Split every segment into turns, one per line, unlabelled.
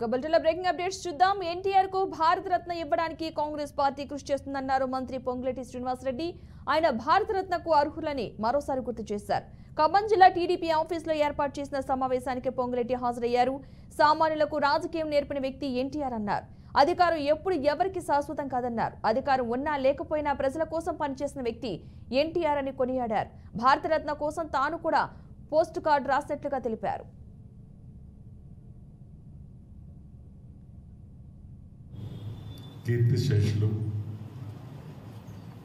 బులెటిన్లో breaking updates చూద్దాం. ఎన్టీఆర్ కు భారత రత్న ఇవ్వడానికి కాంగ్రెస్ పార్టీ కృషి చేస్తుందన్నారు మంత్రి పొంగులేటి శ్రీనివాసరెడ్డి. ఆయన భారత రత్నకు అర్హులని మరోసారి గుర్తు చేశారు. ఖమ్మం జిల్లా టీడీపీ ఆఫీసులో ఏర్పాటు చేసిన సమావేశానికి పొంగులేటి హాజరయ్యారు. సామాన్యులకు రాజకీయం నేర్పిన వ్యక్తి ఎన్టీఆర్ అన్నారు. అధికారం ఎప్పుడు ఎవరికి శాశ్వతం కాదన్నారు. అధికారం ఉన్నా లేకపోయినా ప్రజల కోసం పనిచేసిన వ్యక్తి ఎన్టీఆర్ అని కొనియాడారు. భారతరత్న కోసం తాను కూడా పోస్ట్ కార్డు రాసినట్లుగా తెలిపారు.
కీర్తిశేషులు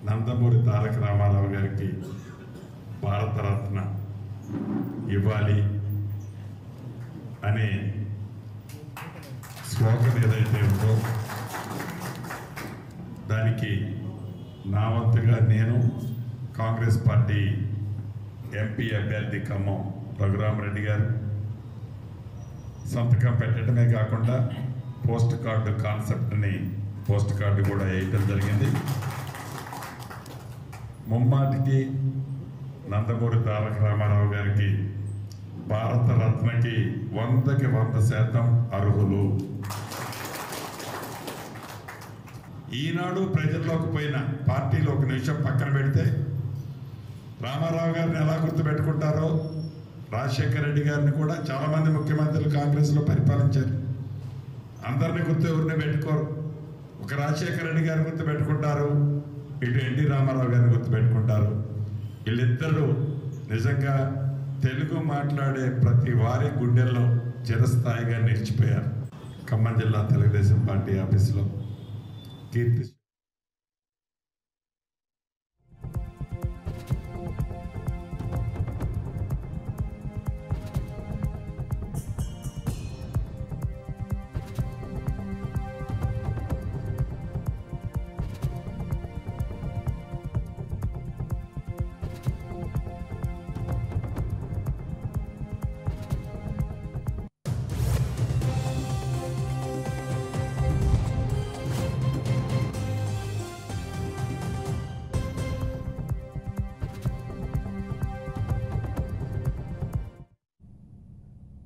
నందమూరి తారక రామారావు గారికి భారతరత్న ఇవ్వాలి అనే శ్లోకం ఏదైతే ఉందో దానికి నా వంతుగా నేను కాంగ్రెస్ పార్టీ ఎంపీ అభ్యర్థి ఖమ్మం రఘురామరెడ్డి గారు సంతకం పెట్టడమే కాకుండా పోస్ట్ కార్డు కాన్సెప్ట్ని పోస్ట్ కార్డు కూడా వేయటం జరిగింది. ముమ్మాటికి నందమూరి తారక రామారావు గారికి భారతరత్నకి 100కి 100% అర్హులు. ఈనాడు ప్రజల్లోకి పోయిన పార్టీలో ఒక నిమిషం పక్కన పెడితే రామారావు గారిని ఎలా గుర్తుపెట్టుకుంటారో రాజశేఖర రెడ్డి గారిని కూడా చాలామంది ముఖ్యమంత్రులు కాంగ్రెస్లో పరిపాలించారు. అందరినీ గుర్తు ఎవరిని పెట్టుకోరు. ఒక రాజశేఖర రెడ్డి గారిని గుర్తు పెట్టుకుంటారు, ఇటు ఎన్టీ రామారావు గారిని గుర్తు పెట్టుకుంటారు. వీళ్ళిద్దరూ నిజంగా తెలుగు మాట్లాడే ప్రతి వారి గుండెల్లో చిరస్థాయిగా నిలిచిపోయారు. ఖమ్మం జిల్లా తెలుగుదేశం పార్టీ ఆఫీసులో కీర్తి